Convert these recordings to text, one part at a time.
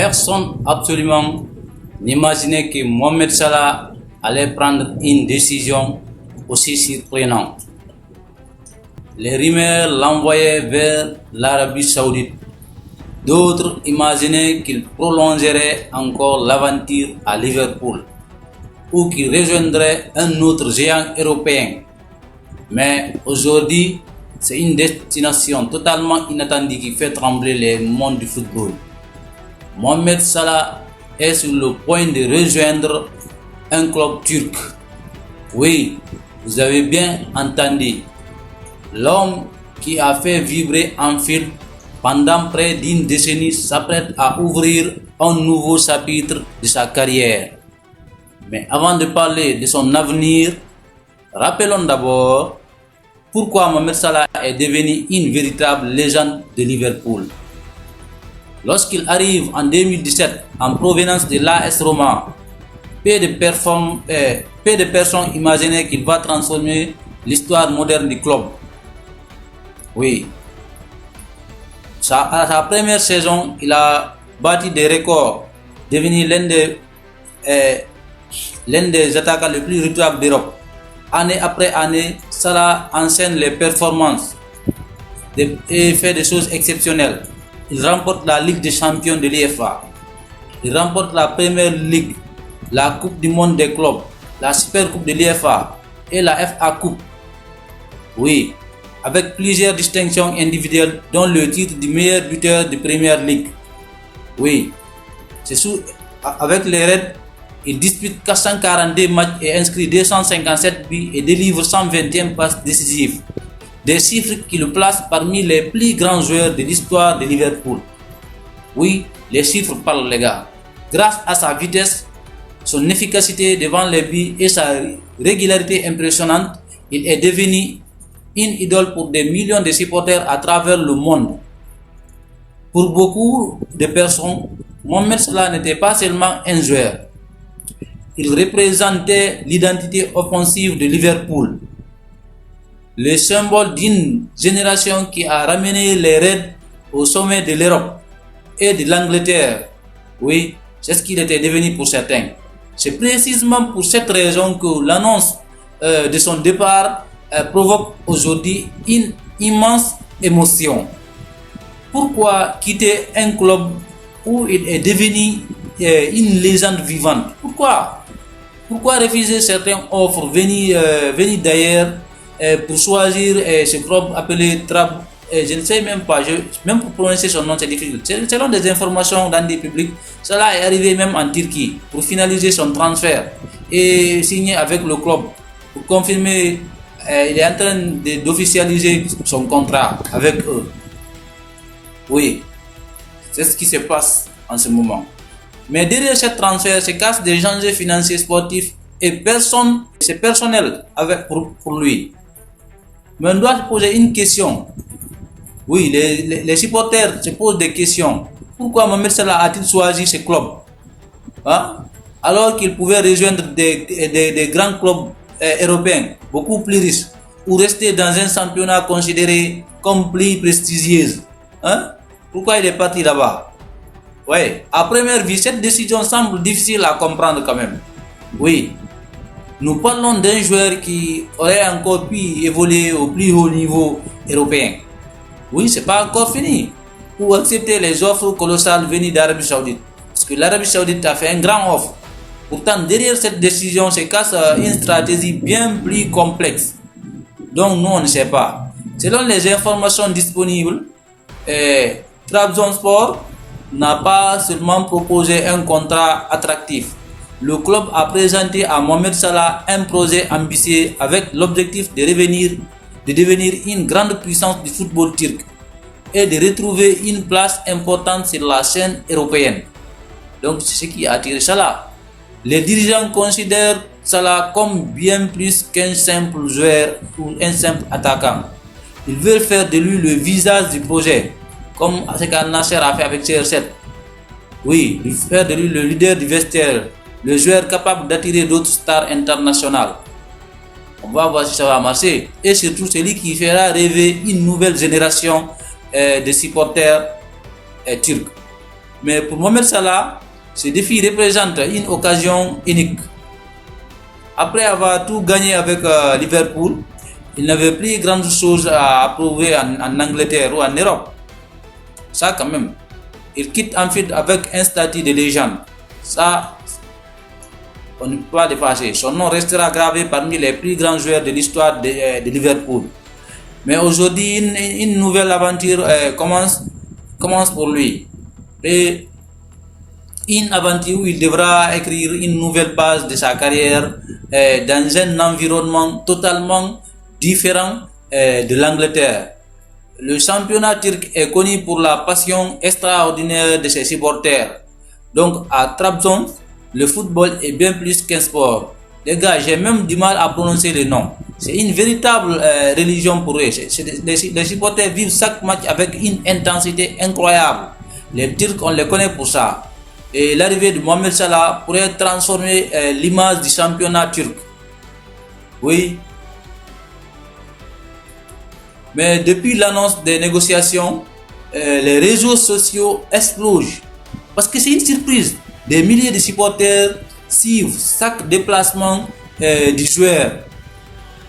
Personne absolument n'imaginait que Mohamed Salah allait prendre une décision aussi surprenante. Les rumeurs l'envoyaient vers l'Arabie Saoudite. D'autres imaginaient qu'il prolongerait encore l'aventure à Liverpool ou qu'il rejoindrait un autre géant européen. Mais aujourd'hui, c'est une destination totalement inattendue qui fait trembler les mondes du football. Mohamed Salah est sur le point de rejoindre un club turc. Oui, vous avez bien entendu. L'homme qui a fait vibrer Anfield pendant près d'une décennie s'apprête à ouvrir un nouveau chapitre de sa carrière. Mais avant de parler de son avenir, rappelons d'abord pourquoi Mohamed Salah est devenu une véritable légende de Liverpool. Lorsqu'il arrive en 2017 en provenance de l'AS Roma, peu de personnes imaginaient qu'il va transformer l'histoire moderne du club. Oui. À sa première saison, il a bâti des records, devenu l'un des attaquants les plus redoutables d'Europe. Année après année, Salah enseigne les performances et fait des choses exceptionnelles. Il remporte la Ligue des champions de l'UEFA. Il remporte la Première Ligue, la Coupe du monde des clubs, la Super Coupe de l'UEFA et la FA Coupe. Oui, avec plusieurs distinctions individuelles, dont le titre du meilleur buteur de Première Ligue. Oui, avec les Reds, il dispute 442 matchs et inscrit 257 buts et délivre 121 passes décisives. Des chiffres qui le placent parmi les plus grands joueurs de l'histoire de Liverpool. Oui, les chiffres parlent les gars. Grâce à sa vitesse, son efficacité devant les buts et sa régularité impressionnante, il est devenu une idole pour des millions de supporters à travers le monde. Pour beaucoup de personnes, Mohamed Salah n'était pas seulement un joueur. Il représentait l'identité offensive de Liverpool. Le symbole d'une génération qui a ramené les Reds au sommet de l'Europe et de l'Angleterre. Oui, c'est ce qu'il était devenu pour certains. C'est précisément pour cette raison que l'annonce de son départ provoque aujourd'hui une immense émotion. Pourquoi quitter un club où il est devenu une légende vivante? Pourquoi refuser certaines offres venues d'ailleurs pour choisir ce club appelé Trab? Je ne sais même pas, même pour prononcer son nom c'est difficile. Selon des informations dans des publics, cela est arrivé même en Turquie pour finaliser son transfert et signer avec le club pour confirmer. Il est en train d'officialiser son contrat avec eux. Oui, c'est ce qui se passe en ce moment. Mais derrière ce transfert se cachent des enjeux financiers, sportifs et c'est personnel pour lui. Mais on doit se poser une question. Oui, les supporters se posent des questions. Pourquoi Mohamed Salah a-t-il choisi ce club alors qu'il pouvait rejoindre des grands clubs européens, beaucoup plus riches, ou rester dans un championnat considéré comme plus prestigieux? Pourquoi il est parti là-bas? Oui, à première vue, cette décision semble difficile à comprendre quand même. Oui, nous parlons d'un joueur qui aurait encore pu évoluer au plus haut niveau européen. Oui, c'est pas encore fini. Pour accepter les offres colossales venues d'Arabie Saoudite. Parce que l'Arabie Saoudite a fait un grand offre. Pourtant, derrière cette décision se cache une stratégie bien plus complexe. Donc, nous, on ne sait pas. Selon les informations disponibles, Trabzonspor n'a pas seulement proposé un contrat attractif. Le club a présenté à Mohamed Salah un projet ambitieux avec l'objectif de devenir une grande puissance du football turc et de retrouver une place importante sur la scène européenne. Donc, c'est ce qui a attiré Salah. Les dirigeants considèrent Salah comme bien plus qu'un simple joueur ou un simple attaquant. Ils veulent faire de lui le visage du projet, comme ce qu'Al Nassr a fait avec CR7. Oui, faire de lui le leader du vestiaire, le joueur capable d'attirer d'autres stars internationales. On va voir si ça va marcher. Et surtout celui qui fera rêver une nouvelle génération de supporters turcs. Mais pour Mohamed Salah, ce défi représente une occasion unique. Après avoir tout gagné avec Liverpool, il n'avait plus grand chose à prouver en Angleterre ou en Europe. Ça quand même. Il quitte Anfield avec un statut de légende. Ça, on ne peut pas dépasser. Son nom restera gravé parmi les plus grands joueurs de l'histoire de Liverpool. Mais aujourd'hui, une nouvelle aventure commence pour lui. Et une aventure où il devra écrire une nouvelle page de sa carrière dans un environnement totalement différent de l'Angleterre. Le championnat turc est connu pour la passion extraordinaire de ses supporters. Donc à Trabzon, le football est bien plus qu'un sport. Les gars, j'ai même du mal à prononcer les noms. C'est une véritable religion pour eux. Les supporters vivent chaque match avec une intensité incroyable. Les Turcs, on les connaît pour ça. Et l'arrivée de Mohamed Salah pourrait transformer l'image du championnat turc. Oui. Mais depuis l'annonce des négociations, les réseaux sociaux explosent. Parce que c'est une surprise. Des milliers de supporters suivent chaque déplacement du joueur.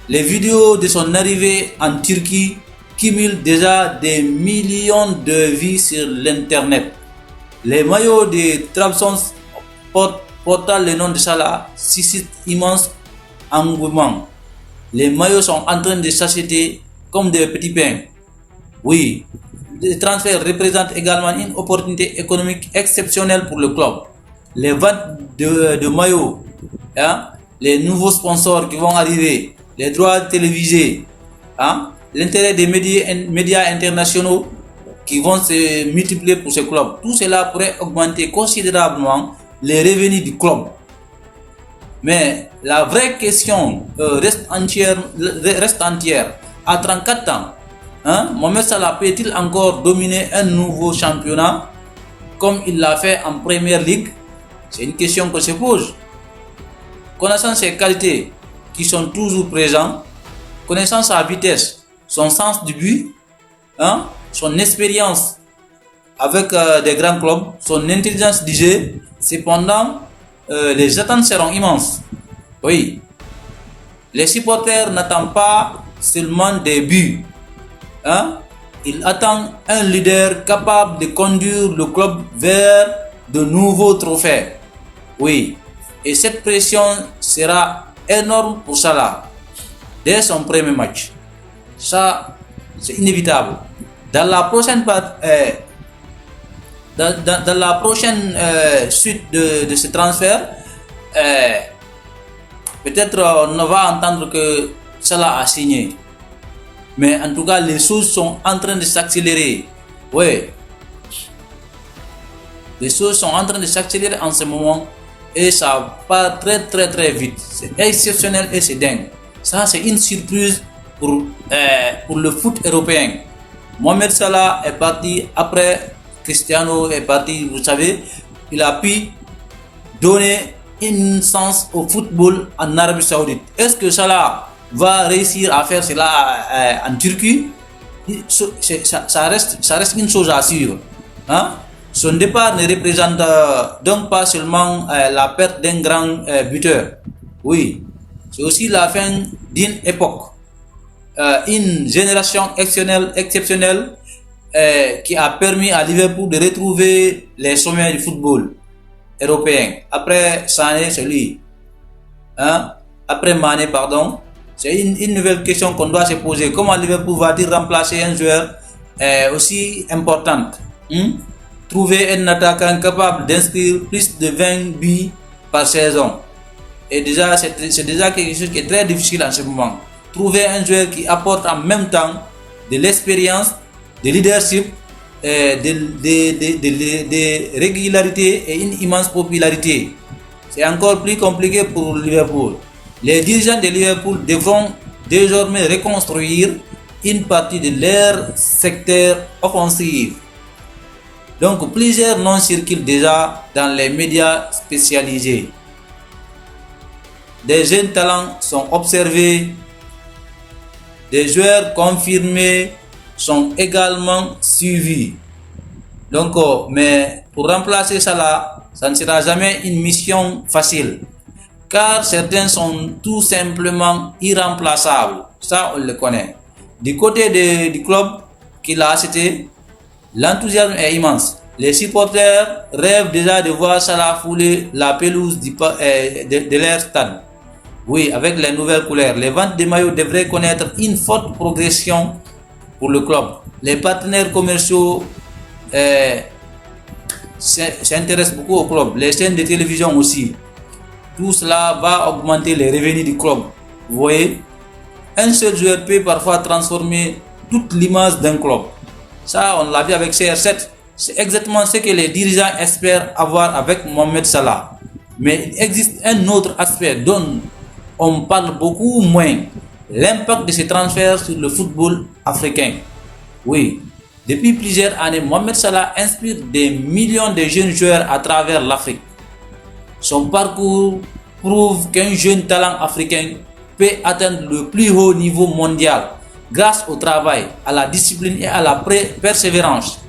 Les vidéos de son arrivée en Turquie cumulent déjà des millions de vues sur l'internet. Les maillots de Trabzon portant le nom de Salah suscitent immense engouement. Les maillots sont en train de s'acheter comme des petits pains. Oui, le transfert représente également une opportunité économique exceptionnelle pour le club. Les ventes de maillots, les nouveaux sponsors qui vont arriver, les droits télévisés, l'intérêt des médias internationaux qui vont se multiplier pour ce club. Tout cela pourrait augmenter considérablement les revenus du club. Mais la vraie question reste entière. À 34 ans, Mohamed Salah peut-il encore dominer un nouveau championnat comme il l'a fait en Premier League? C'est une question que se pose. Connaissant ses qualités qui sont toujours présentes, connaissant sa vitesse, son sens du but, son expérience avec des grands clubs, son intelligence du jeu, cependant, les attentes seront immenses. Oui, les supporters n'attendent pas seulement des buts. Ils attendent un leader capable de conduire le club vers de nouveaux trophées. Oui, et cette pression sera énorme pour Salah dès son premier match. Ça, c'est inévitable. Dans la prochaine suite de ce transfert, peut-être on va entendre que Salah a signé. Mais en tout cas, les choses sont en train de s'accélérer. Oui. Les choses sont en train de s'accélérer en ce moment. Et ça va très très très vite. C'est exceptionnel et c'est dingue. Ça, c'est une surprise pour le foot européen. Mohamed Salah est parti après Cristiano est parti. Vous savez, il a pu donner une sens au football en Arabie Saoudite. Est-ce que Salah va réussir à faire cela en Turquie? Ça reste une chose à suivre. Son départ ne représente donc pas seulement la perte d'un grand buteur. Oui, c'est aussi la fin d'une époque. Une génération exceptionnelle qui a permis à Liverpool de retrouver les sommets du football européen. Après Sané, c'est lui. Après Mané, pardon. C'est une nouvelle question qu'on doit se poser. Comment Liverpool va-t-il remplacer un joueur aussi important? Trouver un attaquant capable d'inscrire plus de 20 buts par saison. Et déjà, c'est déjà quelque chose qui est très difficile en ce moment. Trouver un joueur qui apporte en même temps de l'expérience, de leadership, de régularité et une immense popularité. C'est encore plus compliqué pour Liverpool. Les dirigeants de Liverpool devront désormais reconstruire une partie de leur secteur offensif. Donc plusieurs noms circulent déjà dans les médias spécialisés. Des jeunes talents sont observés. Des joueurs confirmés sont également suivis. Donc, mais pour remplacer Salah, ça ne sera jamais une mission facile. Car certains sont tout simplement irremplaçables. Ça, on le connaît. Du côté du club qu'il a acheté, l'enthousiasme est immense. Les supporters rêvent déjà de voir Salah fouler la pelouse de leur stade. Oui, avec les nouvelles couleurs, les ventes de maillots devraient connaître une forte progression pour le club. Les partenaires commerciaux s'intéressent beaucoup au club. Les chaînes de télévision aussi. Tout cela va augmenter les revenus du club. Vous voyez, un seul joueur peut parfois transformer toute l'image d'un club. Ça, on l'a vu avec CR7. C'est exactement ce que les dirigeants espèrent avoir avec Mohamed Salah. Mais il existe un autre aspect dont on parle beaucoup moins. L'impact de ces transferts sur le football africain. Oui, depuis plusieurs années, Mohamed Salah inspire des millions de jeunes joueurs à travers l'Afrique. Son parcours prouve qu'un jeune talent africain peut atteindre le plus haut niveau mondial grâce au travail, à la discipline et à la persévérance.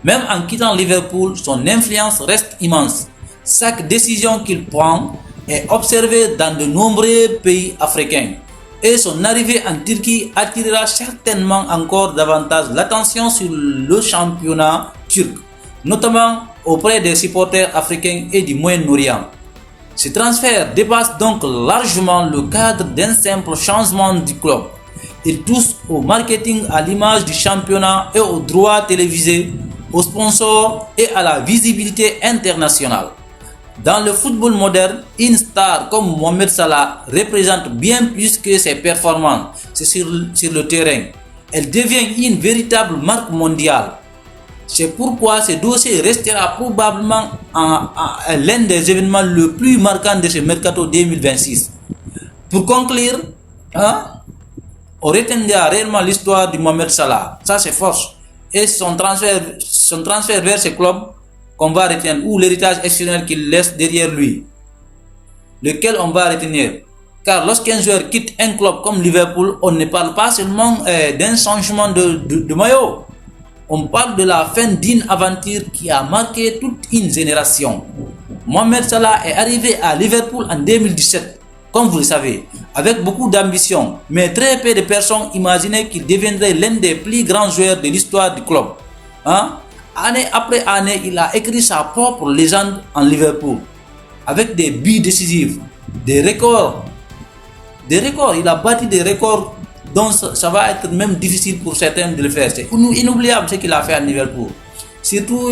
Même en quittant Liverpool, son influence reste immense. Chaque décision qu'il prend est observée dans de nombreux pays africains. Et son arrivée en Turquie attirera certainement encore davantage l'attention sur le championnat turc, notamment auprès des supporters africains et du Moyen-Orient. Ce transfert dépasse donc largement le cadre d'un simple changement du club. Il touche au marketing, à l'image du championnat et aux droits télévisés, aux sponsors et à la visibilité internationale. Dans le football moderne, une star comme Mohamed Salah représente bien plus que ses performances sur le terrain. Elle devient une véritable marque mondiale. C'est pourquoi ce dossier restera probablement l'un des événements les plus marquants de ce mercato 2026. Pour conclure, on retiendra réellement l'histoire de Mohamed Salah. Ça, c'est force. Et son transfert vers ce club qu'on va retenir, ou l'héritage exceptionnel qu'il laisse derrière lui, lequel on va retenir. Car lorsqu'un joueur quitte un club comme Liverpool, on ne parle pas seulement d'un changement de maillot. On parle de la fin d'une aventure qui a marqué toute une génération. Mohamed Salah est arrivé à Liverpool en 2017, comme vous le savez, avec beaucoup d'ambition, mais très peu de personnes imaginaient qu'il deviendrait l'un des plus grands joueurs de l'histoire du club. Année après année, il a écrit sa propre légende en Liverpool, avec des buts décisifs, des records. Il a bâti des records dont ça va être même difficile pour certains de le faire. C'est inoubliable ce qu'il a fait à Liverpool. Surtout,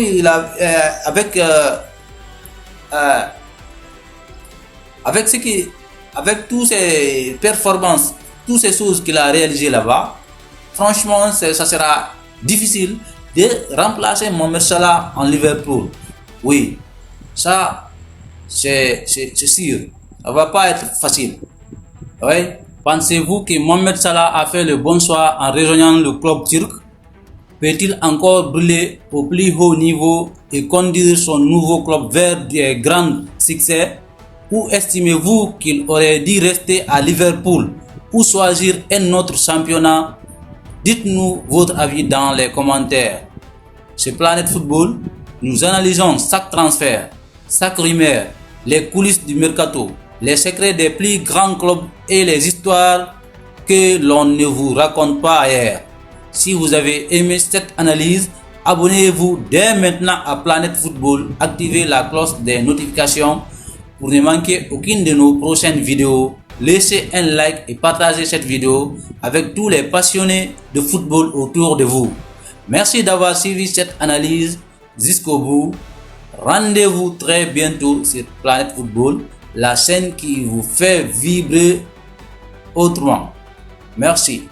avec toutes ces performances, toutes ces choses qu'il a réalisées là-bas, franchement, ça sera difficile de remplacer Mohamed Salah en Liverpool. Oui, ça, c'est sûr. Ça ne va pas être facile. Oui. Pensez-vous que Mohamed Salah a fait le bon choix en rejoignant le club turc? Peut-il encore briller au plus haut niveau et conduire son nouveau club vers des grands succès? Ou estimez-vous qu'il aurait dû rester à Liverpool ou choisir un autre championnat? Dites-nous votre avis dans les commentaires. Sur Planète Football, nous analysons chaque transfert, chaque rumeur, les coulisses du mercato, les secrets des plus grands clubs et les histoires que l'on ne vous raconte pas ailleurs. Si vous avez aimé cette analyse, abonnez-vous dès maintenant à Planète Football, activez la cloche des notifications pour ne manquer aucune de nos prochaines vidéos. Laissez un like et partagez cette vidéo avec tous les passionnés de football autour de vous. Merci d'avoir suivi cette analyse jusqu'au bout. Rendez-vous très bientôt sur Planète Football, la chaîne qui vous fait vibrer autrement. Merci.